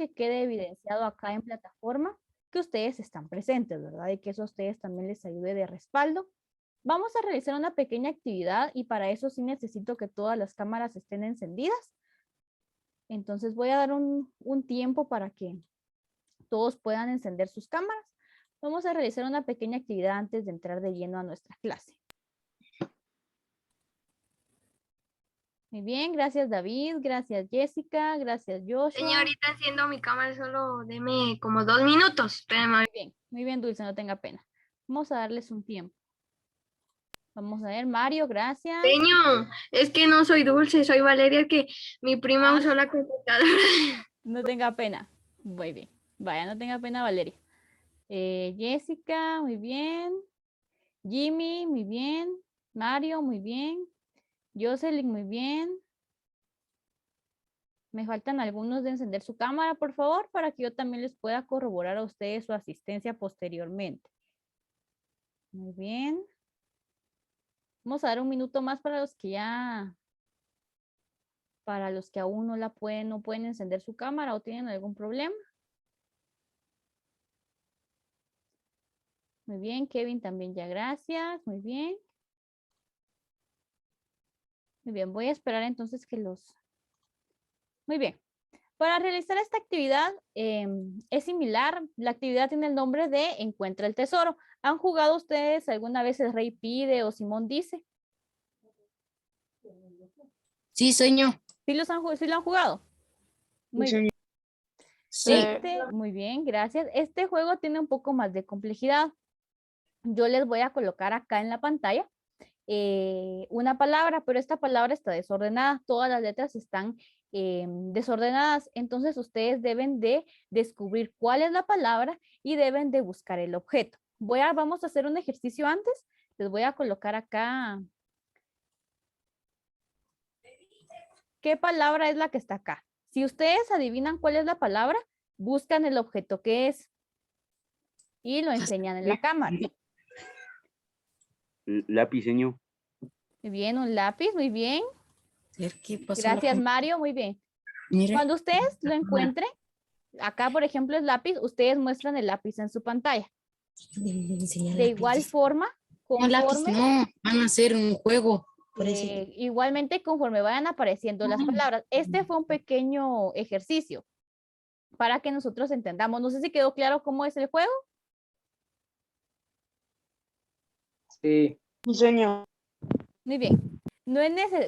que quede evidenciado acá en plataforma que ustedes están presentes, ¿verdad? Y que eso a ustedes también les ayude de respaldo. Vamos a realizar una pequeña actividad y para eso sí necesito que todas las cámaras estén encendidas. Entonces voy a dar un tiempo para que todos puedan encender sus cámaras. Vamos a realizar una pequeña actividad antes de entrar de lleno a nuestra clase. Muy bien, gracias David, gracias Jessica, gracias Joshua. Señorita, enciendo mi cámara, solo deme como 2 minutos. Espérame. Muy bien Dulce, no tenga pena. Vamos a darles un tiempo. Vamos a ver, Mario, gracias. Señor, es que no soy Dulce, soy Valeria, que mi prima usó la computadora. No tenga pena. Muy bien. Vaya, no tenga pena, Valeria. Jessica, muy bien. Jimmy, muy bien. Mario, muy bien. Jocelyn, muy bien. Me faltan algunos de encender su cámara, por favor, para que yo también les pueda corroborar a ustedes su asistencia posteriormente. Muy bien. Vamos a dar un minuto más para los que aún no pueden encender su cámara o tienen algún problema. Muy bien, Kevin también ya, gracias. Muy bien. Muy bien, voy a esperar entonces que los... Muy bien. Para realizar esta actividad es similar. La actividad tiene el nombre de Encuentra el Tesoro. ¿Han jugado ustedes alguna vez el Rey Pide o Simón Dice? Sí, señor. ¿Sí lo han jugado? Muy bien. Sí. Muy bien, gracias. Este juego tiene un poco más de complejidad. Yo les voy a colocar acá en la pantalla una palabra, pero esta palabra está desordenada. Todas las letras están desordenadas. Entonces ustedes deben de descubrir cuál es la palabra y deben de buscar el objeto. Vamos a hacer un ejercicio antes. Les voy a colocar acá. ¿Qué palabra es la que está acá? Si ustedes adivinan cuál es la palabra, buscan el objeto que es y lo enseñan en la cámara. Lápiz, señor. Muy bien, un lápiz, muy bien. ¿Qué pasó? Gracias, Mario, muy bien. Mire. Cuando ustedes lo encuentren, acá por ejemplo es lápiz, ustedes muestran el lápiz en su pantalla. De igual forma, No, lápiz, no, van a hacer un juego. Igualmente conforme vayan apareciendo las palabras. Este fue un pequeño ejercicio para que nosotros entendamos. No sé si quedó claro cómo es el juego. Sí. Señor. Muy bien.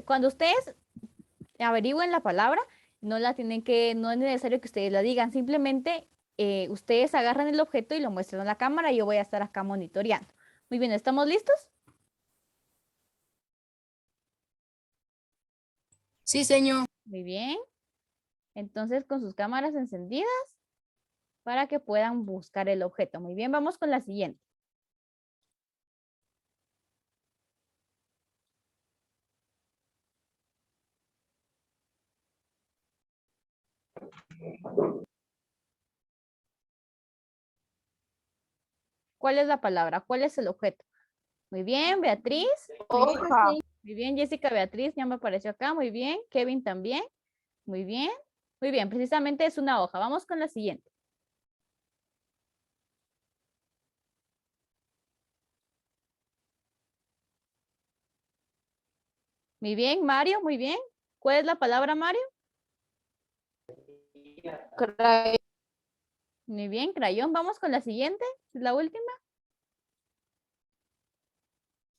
Cuando ustedes averigüen la palabra, no es necesario que ustedes la digan, simplemente ustedes agarran el objeto y lo muestran a la cámara y yo voy a estar acá monitoreando. Muy bien, ¿estamos listos? Sí, señor. Muy bien. Entonces, con sus cámaras encendidas para que puedan buscar el objeto. Muy bien, vamos con la siguiente. ¿Cuál es la palabra? ¿Cuál es el objeto? Muy bien, Beatriz. Hoja. Muy bien, Jessica, Beatriz, ya me apareció acá. Muy bien, Kevin también. Muy bien. Muy bien, precisamente es una hoja. Vamos con la siguiente. Muy bien, Mario, muy bien. ¿Cuál es la palabra, Mario? Muy bien, crayón. Vamos con la siguiente. ¿Es la última?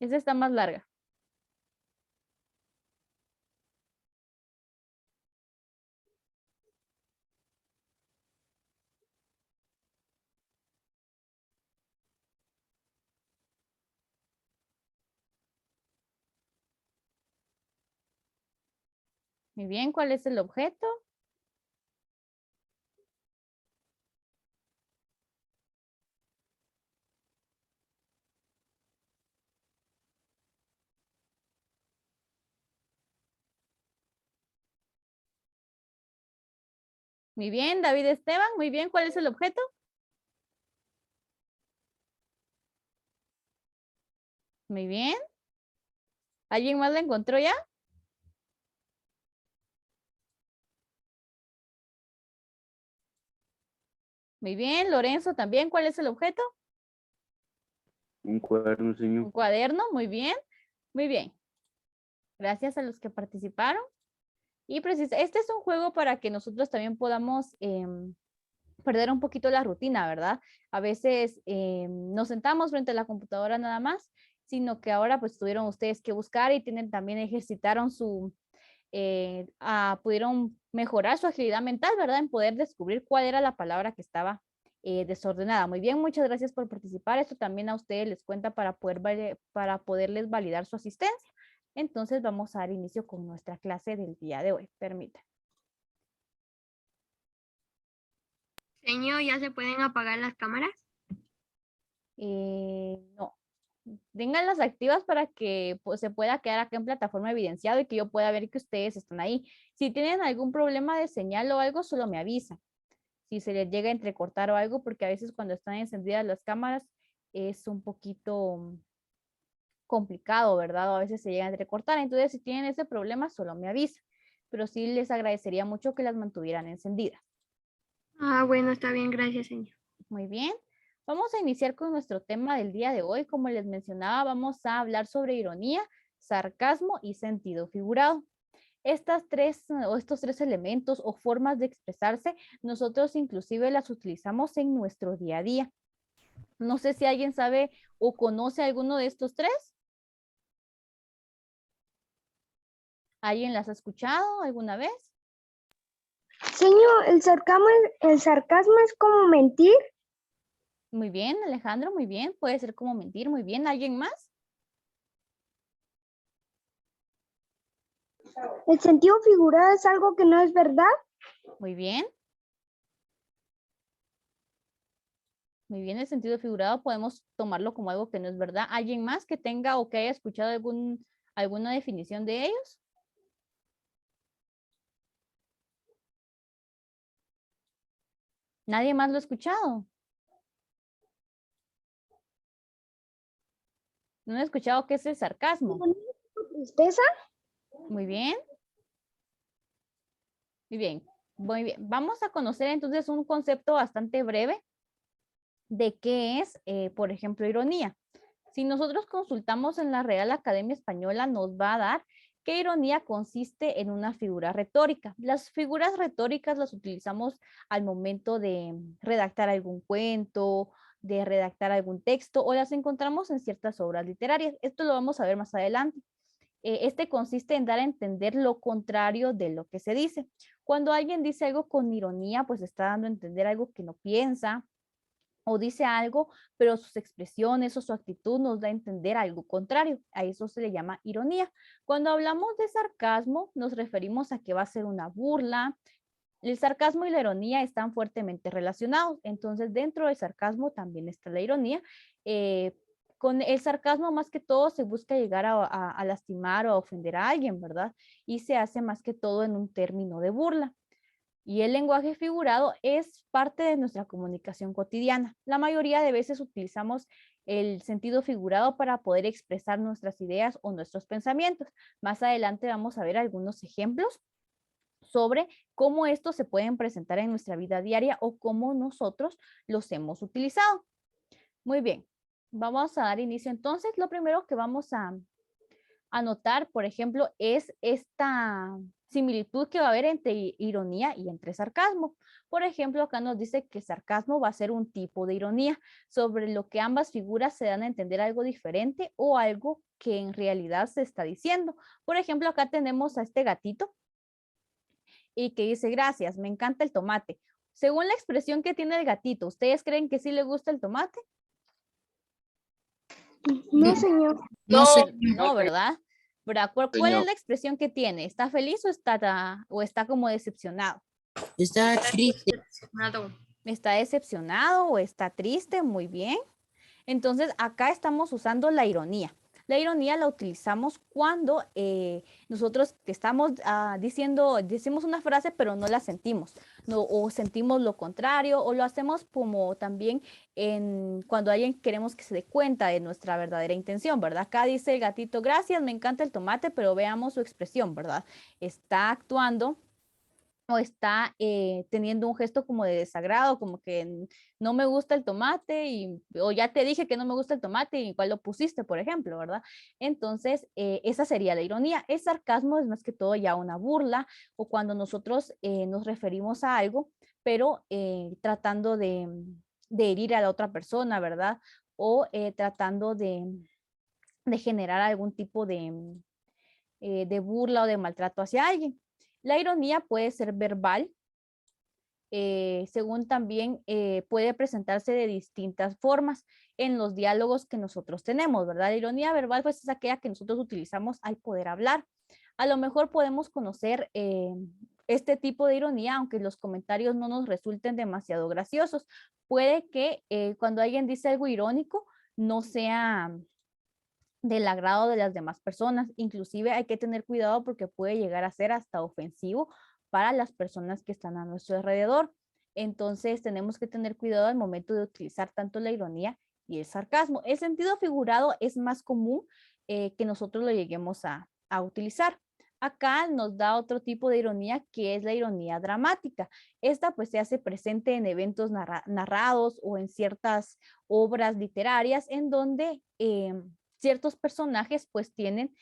Esa está más larga. Muy bien, ¿cuál es el objeto? Muy bien, David Esteban. Muy bien, ¿cuál es el objeto? Muy bien. ¿Alguien más lo encontró ya? Muy bien, Lorenzo también. ¿Cuál es el objeto? Un cuaderno, Un señor. cuaderno, muy bien. Muy bien. Gracias a los que participaron. Y este es un juego para que nosotros también podamos perder un poquito la rutina, ¿verdad? A veces nos sentamos frente a la computadora nada más, sino que ahora pues tuvieron ustedes que buscar y tienen también ejercitaron pudieron mejorar su agilidad mental, ¿verdad? En poder descubrir cuál era la palabra que estaba desordenada. Muy bien, muchas gracias por participar. Esto también a ustedes les cuenta para poderles validar su asistencia. Entonces vamos a dar inicio con nuestra clase del día de hoy. Permítanme. Señor, ¿ya se pueden apagar las cámaras? No. Ténganlas activas para que pues, se pueda quedar acá en plataforma evidenciado y que yo pueda ver que ustedes están ahí. Si tienen algún problema de señal o algo, solo me avisan. Si se les llega a entrecortar o algo, porque a veces cuando están encendidas las cámaras es un poquito complicado, ¿verdad? O a veces se llega a entrecortar. Entonces, si tienen ese problema, solo me avisan. Pero sí les agradecería mucho que las mantuvieran encendidas. Ah, bueno, está bien, gracias, señor. Muy bien. Vamos a iniciar con nuestro tema del día de hoy. Como les mencionaba, vamos a hablar sobre ironía, sarcasmo y sentido figurado. Estos tres elementos o formas de expresarse, nosotros inclusive las utilizamos en nuestro día a día. No sé si alguien sabe o conoce alguno de estos tres. ¿Alguien las ha escuchado alguna vez? Señor, el sarcasmo es como mentir. Muy bien, Alejandro, muy bien. Puede ser como mentir, muy bien. ¿Alguien más? El sentido figurado es algo que no es verdad. Muy bien. Muy bien, el sentido figurado podemos tomarlo como algo que no es verdad. ¿Alguien más que tenga o que haya escuchado alguna definición de ellos? ¿Nadie más lo ha escuchado? ¿No han escuchado qué es el sarcasmo? Tristeza. Muy bien. Muy bien. Muy bien. Vamos a conocer entonces un concepto bastante breve de qué es, por ejemplo, ironía. Si nosotros consultamos en la Real Academia Española, nos va a dar que ironía consiste en una figura retórica. Las figuras retóricas las utilizamos al momento de redactar algún cuento, de redactar algún texto o las encontramos en ciertas obras literarias. Esto lo vamos a ver más adelante. Este consiste en dar a entender lo contrario de lo que se dice. Cuando alguien dice algo con ironía, pues está dando a entender algo que no piensa, o dice algo, pero sus expresiones o su actitud nos da a entender algo contrario. A eso se le llama ironía. Cuando hablamos de sarcasmo, nos referimos a que va a ser una burla. El sarcasmo y la ironía están fuertemente relacionados. Entonces, dentro del sarcasmo también está la ironía. Con el sarcasmo, más que todo, se busca llegar a lastimar o a ofender a alguien, ¿verdad? Y se hace más que todo en un término de burla. Y el lenguaje figurado es parte de nuestra comunicación cotidiana. La mayoría de veces utilizamos el sentido figurado para poder expresar nuestras ideas o nuestros pensamientos. Más adelante vamos a ver algunos ejemplos sobre cómo estos se pueden presentar en nuestra vida diaria o cómo nosotros los hemos utilizado. Muy bien, vamos a dar inicio entonces. Lo primero que vamos a anotar, por ejemplo, es esta similitud que va a haber entre ironía y entre sarcasmo. Por ejemplo, acá nos dice que sarcasmo va a ser un tipo de ironía sobre lo que ambas figuras se dan a entender algo diferente o algo que en realidad se está diciendo. Por ejemplo, acá tenemos a este gatito y que dice, gracias, me encanta el tomate. Según la expresión que tiene el gatito, ¿ustedes creen que sí le gusta el tomate? No, señor. No sé. No, ¿verdad? ¿Verdad? ¿Cuál es la expresión que tiene? ¿Está feliz o está como decepcionado? Está triste. ¿Está decepcionado o está triste? Muy bien. Entonces, acá estamos usando la ironía. La ironía la utilizamos cuando nosotros estamos decimos una frase, pero no la sentimos, no, o sentimos lo contrario, o lo hacemos como también cuando alguien queremos que se dé cuenta de nuestra verdadera intención, ¿verdad? Acá dice el gatito, gracias, me encanta el tomate, pero veamos su expresión, ¿verdad? Está actuando o está teniendo un gesto como de desagrado, como que no me gusta el tomate o ya te dije que no me gusta el tomate y igual lo pusiste, por ejemplo, ¿verdad? Entonces, esa sería la ironía. El sarcasmo es más que todo ya una burla o cuando nosotros nos referimos a algo, pero tratando de herir a la otra persona, ¿verdad? O tratando de generar algún tipo de burla o de maltrato hacia alguien. La ironía puede ser verbal, según también puede presentarse de distintas formas en los diálogos que nosotros tenemos, ¿verdad? La ironía verbal pues es aquella que nosotros utilizamos al poder hablar. A lo mejor podemos conocer este tipo de ironía, aunque los comentarios no nos resulten demasiado graciosos. Puede que cuando alguien dice algo irónico no sea del agrado de las demás personas. Inclusive hay que tener cuidado porque puede llegar a ser hasta ofensivo para las personas que están a nuestro alrededor. Entonces tenemos que tener cuidado al momento de utilizar tanto la ironía y el sarcasmo. El sentido figurado es más común que nosotros lo lleguemos a utilizar. Acá nos da otro tipo de ironía que es la ironía dramática. Esta pues se hace presente en eventos narrados o en ciertas obras literarias en donde ciertos personajes pues tienen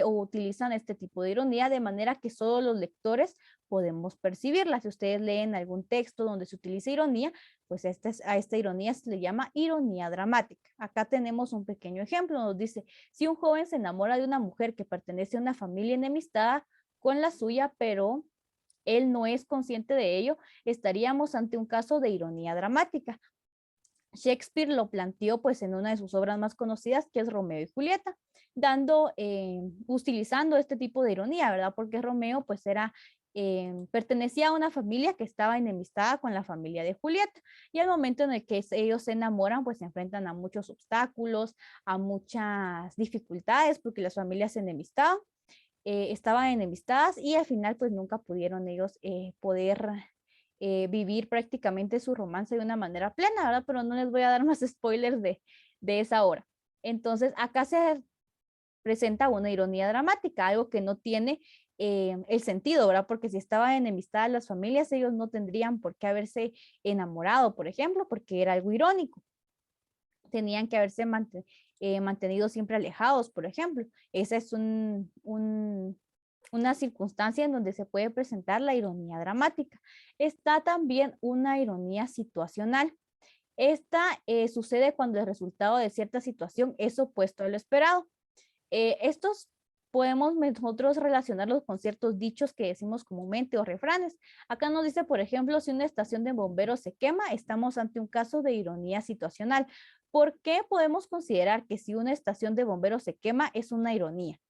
o utilizan este tipo de ironía de manera que solo los lectores podemos percibirla. Si ustedes leen algún texto donde se utiliza ironía, pues a esta ironía se le llama ironía dramática. Acá tenemos un pequeño ejemplo, nos dice, si un joven se enamora de una mujer que pertenece a una familia enemistada con la suya, pero él no es consciente de ello, estaríamos ante un caso de ironía dramática. Shakespeare lo planteó pues en una de sus obras más conocidas que es Romeo y Julieta, utilizando este tipo de ironía, ¿verdad? Porque Romeo pues pertenecía a una familia que estaba enemistada con la familia de Julieta y al momento en el que ellos se enamoran pues se enfrentan a muchos obstáculos, a muchas dificultades porque las familias se enemistaban, estaban enemistadas y al final pues nunca pudieron ellos poder vivir prácticamente su romance de una manera plena, ¿verdad? Pero no les voy a dar más spoilers de esa hora. Entonces, acá se presenta una ironía dramática, algo que no tiene el sentido, ¿verdad? Porque si estaban enemistadas las familias, ellos no tendrían por qué haberse enamorado, por ejemplo, porque era algo irónico. Tenían que haberse mantenido siempre alejados, por ejemplo. Esa es una circunstancia en donde se puede presentar la ironía dramática. Está también una ironía situacional. Esta sucede cuando el resultado de cierta situación es opuesto a lo esperado. Estos podemos nosotros relacionarlos con ciertos dichos que decimos comúnmente o refranes. Acá nos dice, por ejemplo, si una estación de bomberos se quema, estamos ante un caso de ironía situacional. ¿Por qué podemos considerar que si una estación de bomberos se quema es una ironía?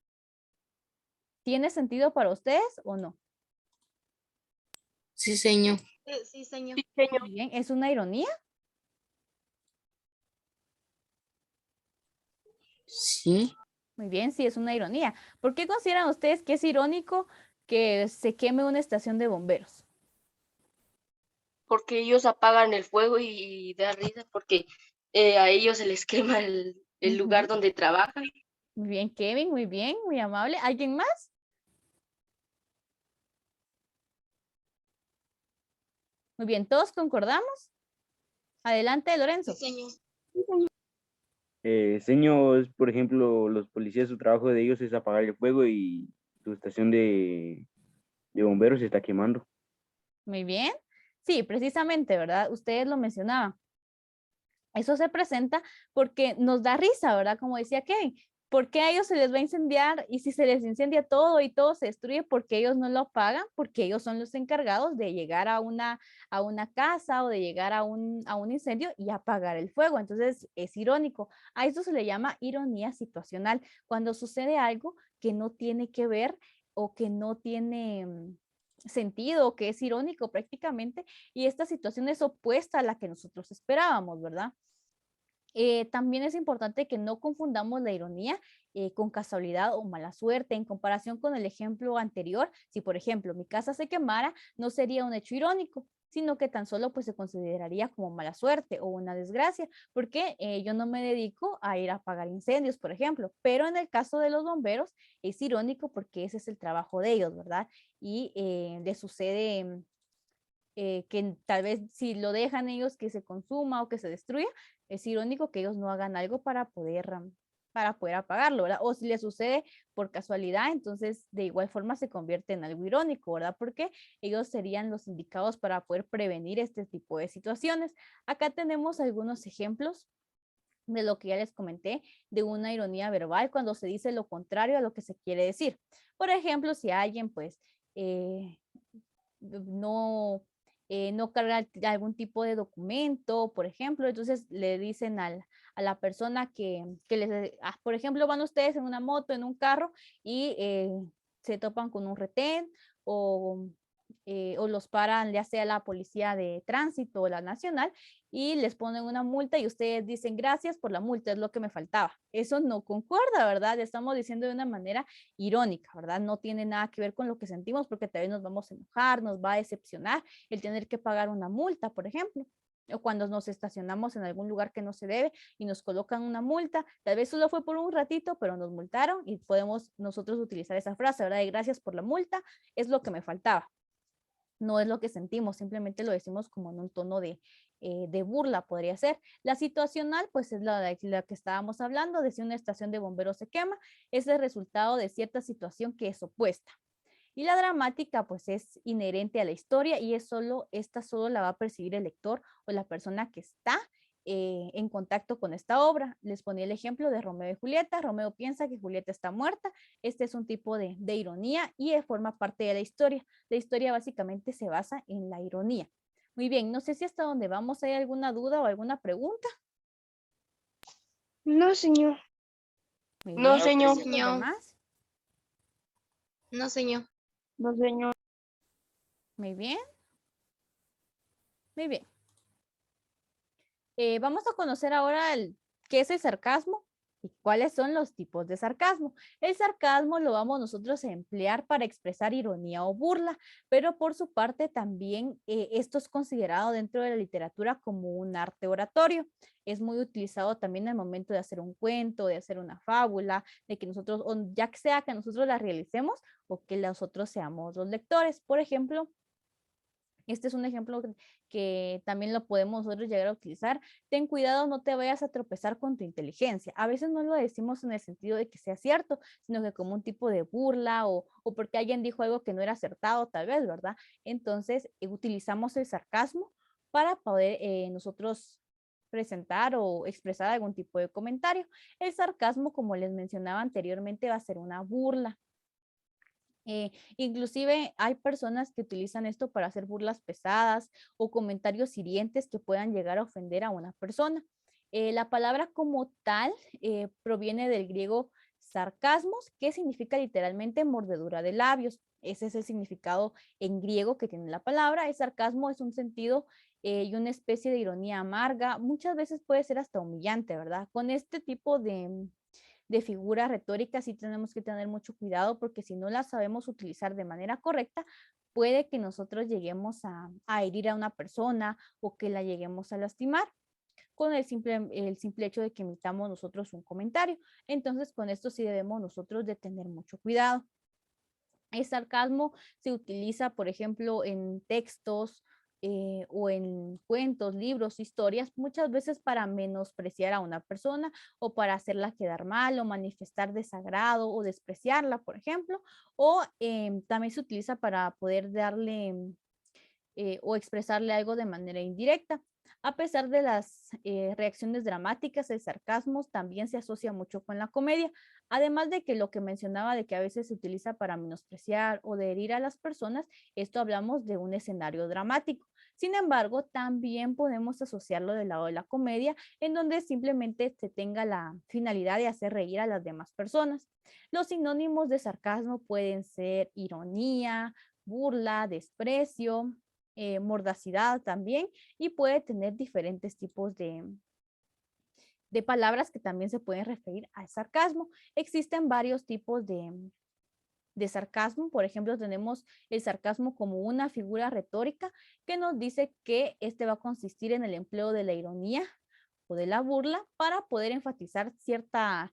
¿Tiene sentido para ustedes o no? Sí, señor. Sí, señor. Muy bien, ¿es una ironía? Sí. Muy bien, sí, es una ironía. ¿Por qué consideran ustedes que es irónico que se queme una estación de bomberos? Porque ellos apagan el fuego y da risa porque a ellos se les quema el lugar donde trabajan. Muy bien, Kevin, muy bien, muy amable. ¿Alguien más? Muy bien, ¿todos concordamos? Adelante, Lorenzo. Señor. Señor, por ejemplo, los policías, su trabajo de ellos es apagar el fuego y su estación de bomberos se está quemando. Muy bien. Sí, precisamente, ¿verdad? Ustedes lo mencionaban. Eso se presenta porque nos da risa, ¿verdad? Como decía Kevin, ¿por qué a ellos se les va a incendiar? Y si se les incendia todo y todo se destruye, ¿por qué ellos no lo pagan? Porque ellos son los encargados de llegar a una casa o de llegar a un incendio y apagar el fuego. Entonces es irónico. A esto se le llama ironía situacional, cuando sucede algo que no tiene que ver o que no tiene sentido, o que es irónico prácticamente, y esta situación es opuesta a la que nosotros esperábamos, ¿verdad? También es importante que no confundamos la ironía con casualidad o mala suerte. En comparación con el ejemplo anterior, si por ejemplo mi casa se quemara, no sería un hecho irónico, sino que tan solo pues se consideraría como mala suerte o una desgracia, porque yo no me dedico a ir a apagar incendios, por ejemplo, pero en el caso de los bomberos es irónico porque ese es el trabajo de ellos, ¿verdad? Y les sucede que tal vez si lo dejan ellos que se consuma o que se destruya, es irónico que ellos no hagan algo para poder apagarlo, ¿verdad? O si les sucede por casualidad, entonces de igual forma se convierte en algo irónico, ¿verdad? Porque ellos serían los indicados para poder prevenir este tipo de situaciones. Acá tenemos algunos ejemplos de lo que ya les comenté, de una ironía verbal cuando se dice lo contrario a lo que se quiere decir. Por ejemplo, si alguien pues no, no carga algún tipo de documento, por ejemplo, entonces le dicen a la persona que les, por ejemplo, van ustedes en una moto, en un carro y se topan con un retén o los paran ya sea la policía de tránsito o la nacional y les ponen una multa y ustedes dicen gracias por la multa, es lo que me faltaba. Eso no concuerda, ¿verdad? Estamos diciendo de una manera irónica, ¿verdad? No tiene nada que ver con lo que sentimos porque tal vez nos vamos a enojar, nos va a decepcionar el tener que pagar una multa, por ejemplo. O cuando nos estacionamos en algún lugar que no se debe y nos colocan una multa, tal vez solo fue por un ratito, pero nos multaron y podemos nosotros utilizar esa frase, ¿verdad? De gracias por la multa, es lo que me faltaba. No es lo que sentimos, simplemente lo decimos como en un tono de burla, podría ser. La situacional, pues es la que estábamos hablando, de si una estación de bomberos se quema, es el resultado de cierta situación que es opuesta. Y la dramática, pues es inherente a la historia y esta solo la va a percibir el lector o la persona que está en contacto con esta obra. Les ponía el ejemplo de Romeo y Julieta. Romeo piensa que Julieta está muerta. Este es un tipo de ironía y forma parte de la historia. La historia básicamente se basa en la ironía. Muy bien, no sé si hasta donde vamos hay alguna duda o alguna pregunta. No, señor. Muy No, bien, señor. ¿los demás? No, señor. No, señor. Muy bien. Muy bien. Vamos a conocer ahora qué es el sarcasmo y cuáles son los tipos de sarcasmo. El sarcasmo lo vamos nosotros a emplear para expresar ironía o burla, pero por su parte también esto es considerado dentro de la literatura como un arte oratorio. Es muy utilizado también en el momento de hacer un cuento, de hacer una fábula, de que nosotros, o ya sea que nosotros la realicemos o que nosotros seamos los lectores. Por ejemplo, este es un ejemplo que también lo podemos nosotros llegar a utilizar. Ten cuidado, no te vayas a tropezar con tu inteligencia. A veces no lo decimos en el sentido de que sea cierto, sino que como un tipo de burla o porque alguien dijo algo que no era acertado, tal vez, ¿verdad? Entonces, utilizamos el sarcasmo para poder nosotros presentar o expresar algún tipo de comentario. El sarcasmo, como les mencionaba anteriormente, va a ser una burla. Inclusive hay personas que utilizan esto para hacer burlas pesadas o comentarios hirientes que puedan llegar a ofender a una persona. La palabra como tal proviene del griego sarcasmos, que significa literalmente mordedura de labios. Ese es el significado en griego que tiene la palabra. El sarcasmo es un sentido y una especie de ironía amarga. Muchas veces puede ser hasta humillante, ¿verdad? Con este tipo de figura retórica sí tenemos que tener mucho cuidado porque si no la sabemos utilizar de manera correcta, puede que nosotros lleguemos a herir a una persona o que la lleguemos a lastimar con el simple hecho de que emitamos nosotros un comentario. Entonces, con esto sí debemos nosotros de tener mucho cuidado. El sarcasmo se utiliza, por ejemplo, en textos o en cuentos, libros, historias, muchas veces para menospreciar a una persona o para hacerla quedar mal o manifestar desagrado o despreciarla, por ejemplo, o también se utiliza para poder darle o expresarle algo de manera indirecta. A pesar de las reacciones dramáticas, el sarcasmo también se asocia mucho con la comedia, además de que lo que mencionaba de que a veces se utiliza para menospreciar o de herir a las personas, esto hablamos de un escenario dramático. Sin embargo, también podemos asociarlo del lado de la comedia, en donde simplemente se tenga la finalidad de hacer reír a las demás personas. Los sinónimos de sarcasmo pueden ser ironía, burla, desprecio, mordacidad también y puede tener diferentes tipos de palabras que también se pueden referir al sarcasmo. Existen varios tipos de sarcasmo. Por ejemplo, tenemos el sarcasmo como una figura retórica que nos dice que este va a consistir en el empleo de la ironía o de la burla para poder enfatizar cierta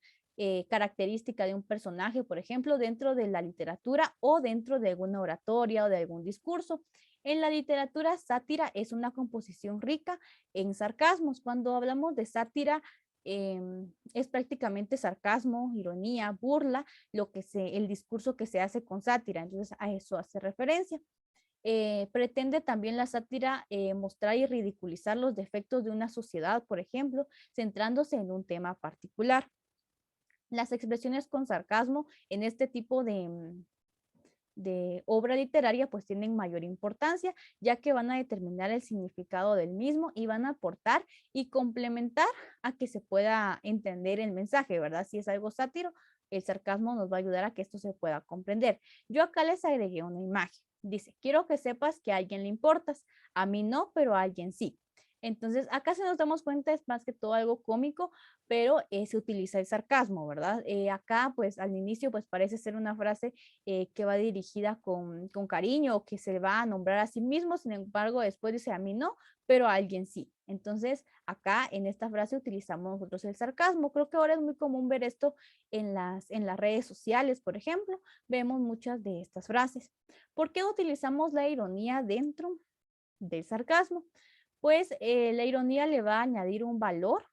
característica de un personaje, por ejemplo, dentro de la literatura o dentro de alguna oratoria o de algún discurso. En la literatura, sátira es una composición rica en sarcasmos. Cuando hablamos de sátira, es prácticamente sarcasmo, ironía, burla, el discurso que se hace con sátira. Entonces, a eso hace referencia. Pretende también la sátira mostrar y ridiculizar los defectos de una sociedad, por ejemplo, centrándose en un tema particular. Las expresiones con sarcasmo en este tipo de obra literaria pues tienen mayor importancia, ya que van a determinar el significado del mismo y van a aportar y complementar a que se pueda entender el mensaje, ¿verdad? Si es algo sátiro, el sarcasmo nos va a ayudar a que esto se pueda comprender. Yo acá les agregué una imagen. Dice, quiero que sepas que a alguien le importas. A mí no, pero a alguien sí. Entonces, acá si nos damos cuenta es más que todo algo cómico, pero se utiliza el sarcasmo, ¿verdad? Acá, pues al inicio, pues parece ser una frase que va dirigida con cariño o que se va a nombrar a sí mismo, sin embargo, después dice a mí no, pero a alguien sí. Entonces, acá en esta frase utilizamos nosotros el sarcasmo. Creo que ahora es muy común ver esto en las redes sociales, por ejemplo, vemos muchas de estas frases. ¿Por qué utilizamos la ironía dentro del sarcasmo? Pues la ironía le va a añadir un valor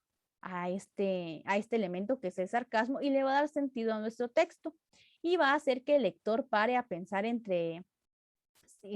a este elemento que es el sarcasmo y le va a dar sentido a nuestro texto y va a hacer que el lector pare a pensar entre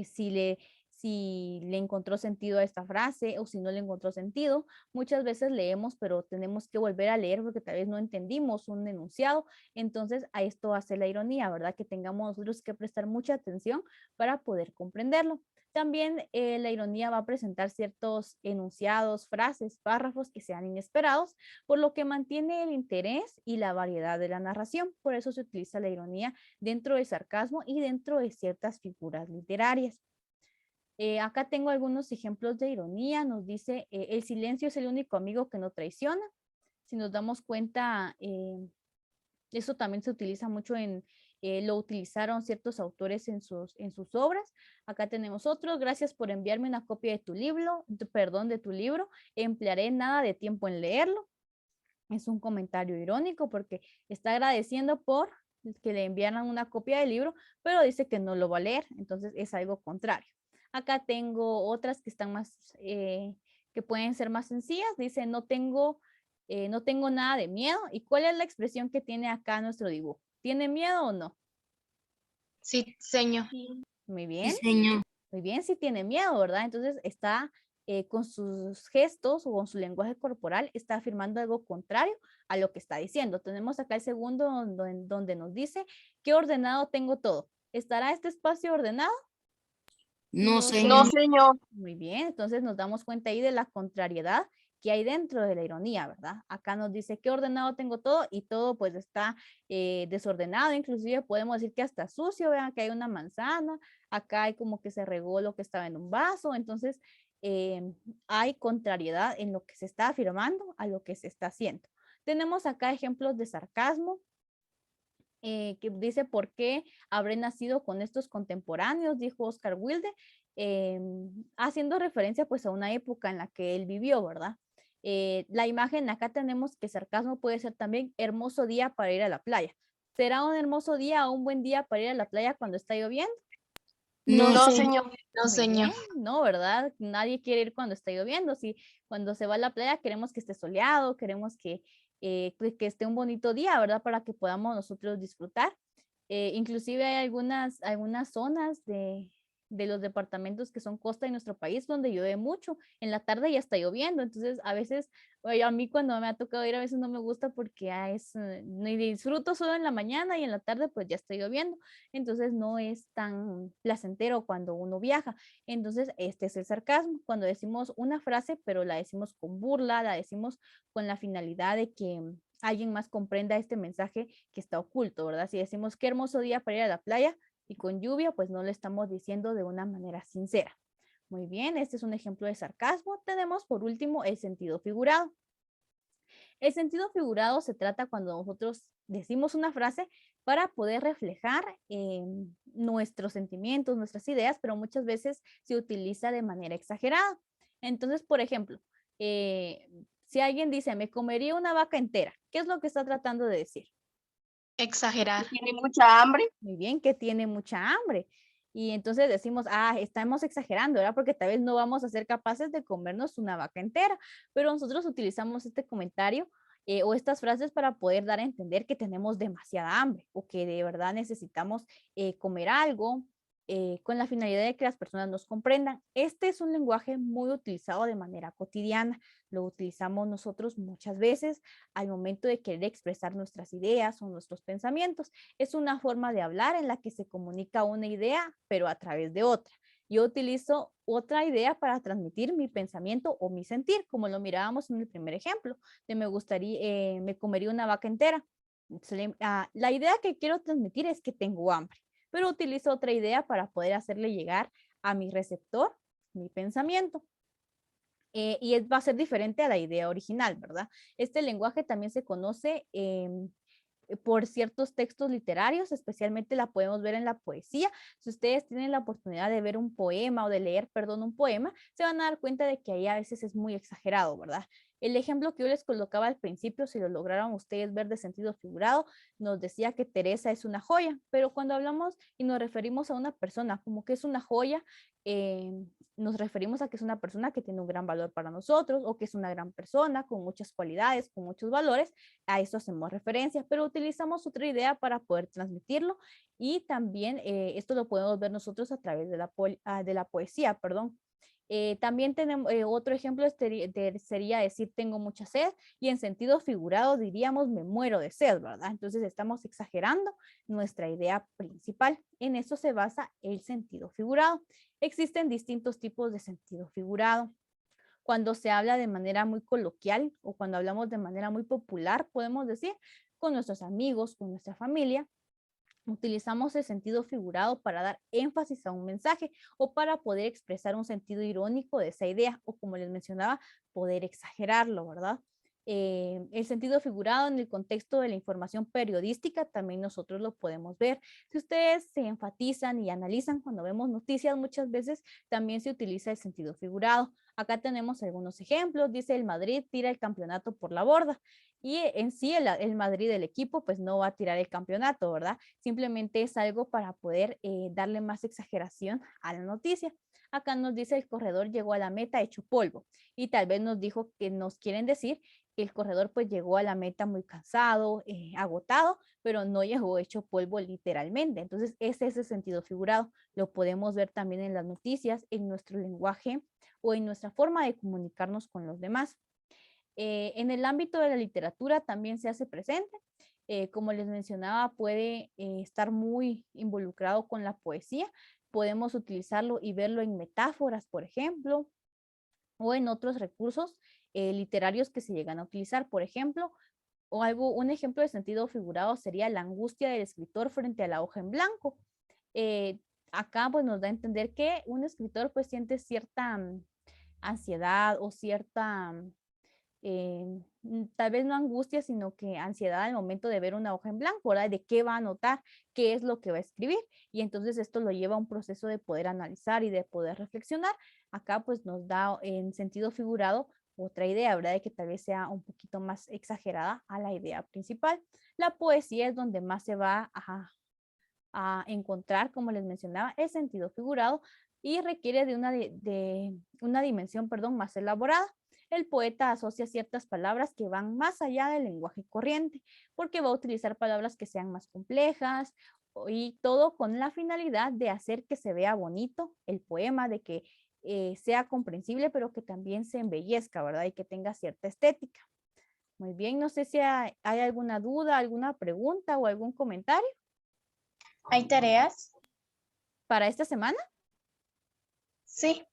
si le encontró sentido a esta frase o si no le encontró sentido. Muchas veces leemos, pero tenemos que volver a leer porque tal vez no entendimos un enunciado. Entonces, a esto hace la ironía, ¿verdad? Que tengamos nosotros que prestar mucha atención para poder comprenderlo. También la ironía va a presentar ciertos enunciados, frases, párrafos que sean inesperados, por lo que mantiene el interés y la variedad de la narración. Por eso se utiliza la ironía dentro del sarcasmo y dentro de ciertas figuras literarias. Acá tengo algunos ejemplos de ironía. Nos dice, el silencio es el único amigo que no traiciona. Si nos damos cuenta, eso también se utiliza mucho lo utilizaron ciertos autores en sus obras. Acá tenemos otro. Gracias por enviarme una copia de tu libro. De tu libro. Emplearé nada de tiempo en leerlo. Es un comentario irónico porque está agradeciendo por que le enviaran una copia del libro, pero dice que no lo va a leer. Entonces es algo contrario. Acá tengo otras que están más, que pueden ser más sencillas. Dice, no tengo nada de miedo. ¿Y cuál es la expresión que tiene acá nuestro dibujo? ¿Tiene miedo o no? Sí, señor. Muy Sí, bien. señor. Muy bien, sí tiene miedo, ¿verdad? Entonces está con sus gestos o con su lenguaje corporal, está afirmando algo contrario a lo que está diciendo. Tenemos acá el segundo donde nos dice, ¿qué ordenado tengo todo? ¿Estará este espacio ordenado? No, No, señor. señor. Muy bien, entonces nos damos cuenta ahí de la contrariedad que hay dentro de la ironía, ¿verdad? Acá nos dice qué ordenado tengo todo y todo pues está desordenado, inclusive podemos decir que hasta sucio, vean que hay una manzana, acá hay como que se regó lo que estaba en un vaso, entonces hay contrariedad en lo que se está afirmando a lo que se está haciendo. Tenemos acá ejemplos de sarcasmo, que dice por qué habré nacido con estos contemporáneos, dijo Oscar Wilde, haciendo referencia pues a una época en la que él vivió, ¿verdad? La imagen acá tenemos que sarcasmo puede ser también hermoso día para ir a la playa. ¿Será un hermoso día o un buen día para ir a la playa cuando está lloviendo? No, No, señor. señor. No, Muy señor. bien, no, ¿verdad? Nadie quiere ir cuando está lloviendo. Si cuando se va a la playa queremos que esté soleado, queremos que esté un bonito día, ¿verdad? Para que podamos nosotros disfrutar. Inclusive hay algunas zonas de los departamentos que son costa de nuestro país donde llueve mucho. En la tarde ya está lloviendo, entonces a veces, a mí cuando me ha tocado ir a veces no me gusta porque ni disfruto solo en la mañana y en la tarde pues ya está lloviendo, entonces no es tan placentero cuando uno viaja. Entonces este es el sarcasmo, cuando decimos una frase pero la decimos con burla, la decimos con la finalidad de que alguien más comprenda este mensaje que está oculto, ¿verdad? Si decimos qué hermoso día para ir a la playa y con lluvia, pues no lo estamos diciendo de una manera sincera. Muy bien, este es un ejemplo de sarcasmo. Tenemos por último el sentido figurado. El sentido figurado se trata cuando nosotros decimos una frase, para poder reflejar nuestros sentimientos, nuestras ideas, pero muchas veces se utiliza de manera exagerada. Entonces, por ejemplo, si alguien dice, me comería una vaca entera, ¿qué es lo que está tratando de decir? Exagerar. Tiene mucha hambre. Muy bien, que tiene mucha hambre. Y entonces decimos, estamos exagerando, ¿verdad? Porque tal vez no vamos a ser capaces de comernos una vaca entera, pero nosotros utilizamos este comentario o estas frases para poder dar a entender que tenemos demasiada hambre o que de verdad necesitamos comer algo con la finalidad de que las personas nos comprendan. Este es un lenguaje muy utilizado de manera cotidiana. Lo utilizamos nosotros muchas veces al momento de querer expresar nuestras ideas o nuestros pensamientos. Es una forma de hablar en la que se comunica una idea, pero a través de otra. Yo utilizo otra idea para transmitir mi pensamiento o mi sentir, como lo mirábamos en el primer ejemplo, de me comería una vaca entera. La idea que quiero transmitir es que tengo hambre, pero utilizo otra idea para poder hacerle llegar a mi receptor mi pensamiento. Y va a ser diferente a la idea original, ¿verdad? Este lenguaje también se conoce por ciertos textos literarios, especialmente la podemos ver en la poesía. Si ustedes tienen la oportunidad de ver un poema o de leer, perdón, un poema, se van a dar cuenta de que ahí a veces es muy exagerado, ¿verdad? El ejemplo que yo les colocaba al principio, si lo lograron ustedes ver de sentido figurado, nos decía que Teresa es una joya, pero cuando hablamos y nos referimos a una persona como que es una joya, nos referimos a que es una persona que tiene un gran valor para nosotros o que es una gran persona con muchas cualidades, con muchos valores. A eso hacemos referencia, pero utilizamos otra idea para poder transmitirlo y también esto lo podemos ver nosotros a través de la poesía, perdón. También tenemos otro ejemplo sería decir tengo mucha sed y en sentido figurado diríamos me muero de sed, ¿verdad? Entonces estamos exagerando nuestra idea principal. En eso se basa el sentido figurado. Existen distintos tipos de sentido figurado. Cuando se habla de manera muy coloquial o cuando hablamos de manera muy popular, podemos decir con nuestros amigos, con nuestra familia, utilizamos el sentido figurado para dar énfasis a un mensaje o para poder expresar un sentido irónico de esa idea o, como les mencionaba, poder exagerarlo, ¿verdad? El sentido figurado en el contexto de la información periodística también nosotros lo podemos ver. Si ustedes se enfatizan y analizan cuando vemos noticias, muchas veces también se utiliza el sentido figurado. Acá tenemos algunos ejemplos. Dice el Madrid tira el campeonato por la borda. Y en sí el Madrid, el equipo, pues no va a tirar el campeonato, ¿verdad? Simplemente es algo para poder darle más exageración a la noticia. Acá nos dice el corredor llegó a la meta hecho polvo y tal vez nos dijo que nos quieren decir que el corredor pues llegó a la meta muy cansado, agotado, pero no llegó hecho polvo literalmente. Entonces ese es el sentido figurado. Lo podemos ver también en las noticias, en nuestro lenguaje o en nuestra forma de comunicarnos con los demás. En el ámbito de la literatura también se hace presente. Como les mencionaba, puede estar muy involucrado con la poesía. Podemos utilizarlo y verlo en metáforas, por ejemplo, o en otros recursos literarios que se llegan a utilizar. Por ejemplo, un ejemplo de sentido figurado sería la angustia del escritor frente a la hoja en blanco. Acá pues nos da a entender que un escritor pues siente cierta ansiedad o cierta tal vez no angustia, sino que ansiedad al momento de ver una hoja en blanco, ¿verdad? De qué va a anotar, qué es lo que va a escribir. Y entonces esto lo lleva a un proceso de poder analizar y de poder reflexionar. Acá pues nos da en sentido figurado otra idea, ¿verdad? De que tal vez sea un poquito más exagerada a la idea principal. La poesía es donde más se va a encontrar, como les mencionaba, el sentido figurado y requiere de una dimensión, perdón, más elaborada. El poeta asocia ciertas palabras que van más allá del lenguaje corriente, porque va a utilizar palabras que sean más complejas y todo con la finalidad de hacer que se vea bonito el poema, de que sea comprensible, pero que también se embellezca, ¿verdad? Y que tenga cierta estética. Muy bien, no sé si hay alguna duda, alguna pregunta o algún comentario. ¿Hay tareas? ¿Para esta semana? Sí.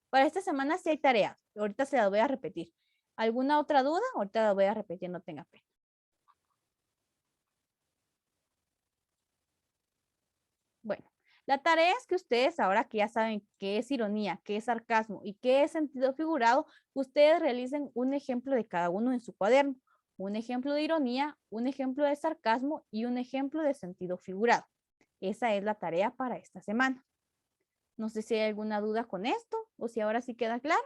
Para esta semana sí hay tareas. Ahorita se las voy a repetir. ¿Alguna otra duda? Ahorita las voy a repetir, no tenga pena. Bueno, la tarea es que ustedes, ahora que ya saben qué es ironía, qué es sarcasmo y qué es sentido figurado, ustedes realicen un ejemplo de cada uno en su cuaderno. un ejemplo de ironía, un ejemplo de sarcasmo y un ejemplo de sentido figurado. Esa es la tarea para esta semana. No sé si hay alguna duda con esto o si ahora sí queda claro.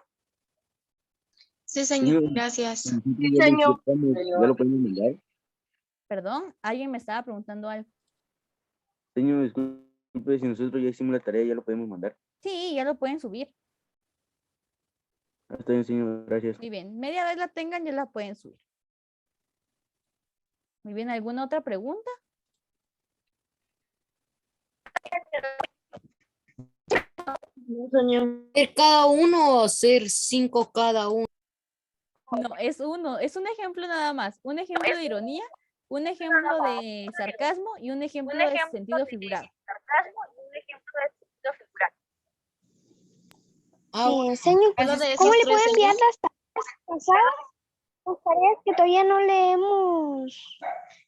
Sí, señor. Señor, Gracias. ya lo podemos mandar. Perdón, alguien me estaba preguntando algo. Señor, disculpe, si nosotros ya hicimos la tarea, ya lo podemos mandar. Sí, ya lo pueden subir. Está bien, señor, gracias. Muy bien, media vez la tengan, ya la pueden subir. Muy bien, ¿alguna otra pregunta? ¿Hacer cada uno o hacer 5 cada uno? No, es uno, es un ejemplo nada más. Un ejemplo de ironía, un ejemplo de sarcasmo y un ejemplo de sentido figurado. Ah, bueno. Señor, Uno de ¿cómo esos le puedo tres, enviar señor. las tareas pasadas? Las tareas que todavía no leemos,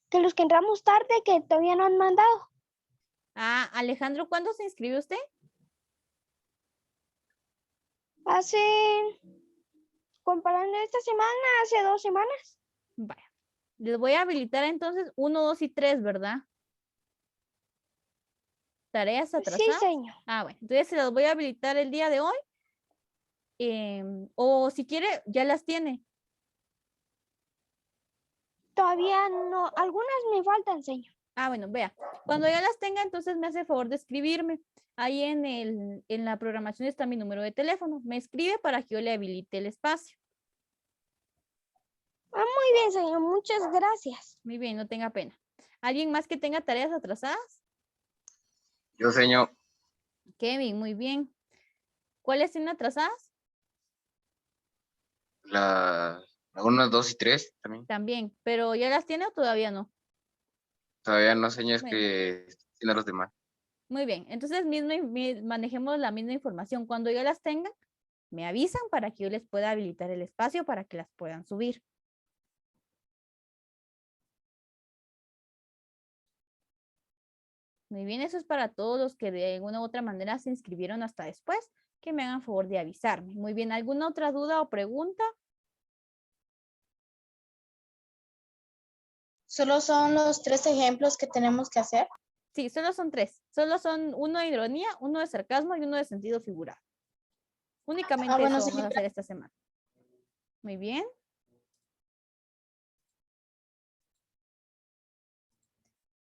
que los que entramos tarde, que todavía no han mandado. Ah, Alejandro, ¿cuándo se inscribió usted? Hace, comparando esta semana, hace 2 semanas. Vaya. Les voy a habilitar entonces 1, 2 y 3, ¿verdad? Tareas Sí, atrasadas. señor. Ah, bueno, entonces se las voy a habilitar el día de hoy. O si quiere, ya las tiene. Todavía no, algunas me faltan, señor. Ah, bueno, vea. Cuando ya las tenga, entonces me hace el favor de escribirme. Ahí en la programación está mi número de teléfono. Me escribe para que yo le habilite el espacio. Muy bien, señor, muchas gracias. Muy bien, no tenga pena. ¿Alguien más que tenga tareas atrasadas? Yo, señor. Kevin, muy bien. ¿Cuáles tienen atrasadas? La 1, 2 y 3 también. También, pero ¿ya las tiene o todavía no? Todavía no, señor, es Bueno. que tiene los demás. Muy bien, entonces manejemos la misma información. Cuando ya las tengan, me avisan para que yo les pueda habilitar el espacio para que las puedan subir. Muy bien, eso es para todos los que de alguna u otra manera se inscribieron hasta después, que me hagan favor de avisarme. Muy bien, ¿alguna otra duda o pregunta? Solo son los 3 ejemplos que tenemos que hacer. Sí, solo son 3. Solo son uno de ironía, uno de sarcasmo y uno de sentido figurado. Únicamente bueno, eso vamos a señora. hacer esta semana. Muy bien.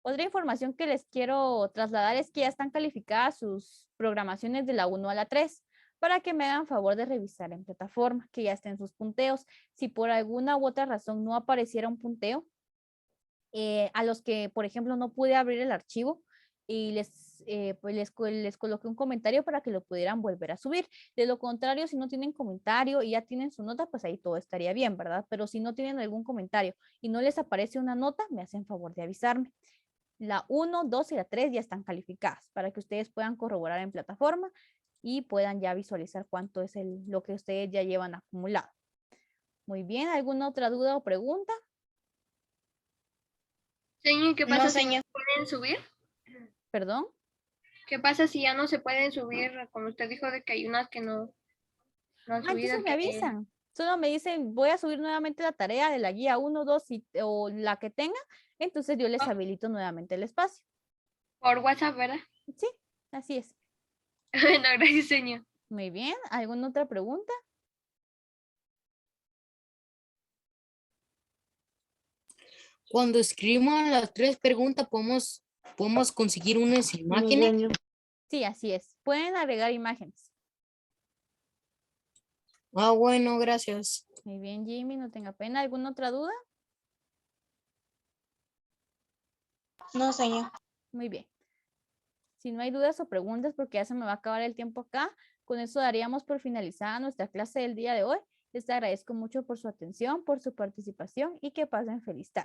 Otra información que les quiero trasladar es que ya están calificadas sus programaciones de la 1 a la 3 para que me hagan favor de revisar en plataforma, que ya estén sus punteos. Si por alguna u otra razón no apareciera un punteo, a los que, por ejemplo, no pude abrir el archivo y les coloqué un comentario para que lo pudieran volver a subir. De lo contrario, si no tienen comentario y ya tienen su nota, pues ahí todo estaría bien, ¿verdad? Pero si no tienen algún comentario y no les aparece una nota, me hacen favor de avisarme. La 1, 2 y la 3 ya están calificadas para que ustedes puedan corroborar en plataforma y puedan ya visualizar cuánto es lo que ustedes ya llevan acumulado. Muy bien, ¿alguna otra duda o pregunta? Señor, ¿qué pasa No, si señor. no pueden subir? ¿Perdón? ¿Qué pasa si ya no se pueden subir? Como usted dijo de que hay unas que no han subido. Entonces me avisan. Solo me dicen, voy a subir nuevamente la tarea de la guía 1, 2 o la que tenga. Entonces yo les habilito nuevamente el espacio. Por WhatsApp, ¿verdad? Sí, así es. Bueno, gracias, señor. Muy bien. ¿Alguna otra pregunta? Cuando escribimos las 3 preguntas, podemos conseguir unas imágenes. Sí, así es. Pueden agregar imágenes. Ah, bueno, gracias. Muy bien, Jimmy, no tenga pena. ¿Alguna otra duda? No, señor. Muy bien. Si no hay dudas o preguntas, porque ya se me va a acabar el tiempo acá, con eso daríamos por finalizada nuestra clase del día de hoy. Les agradezco mucho por su atención, por su participación y que pasen feliz tarde.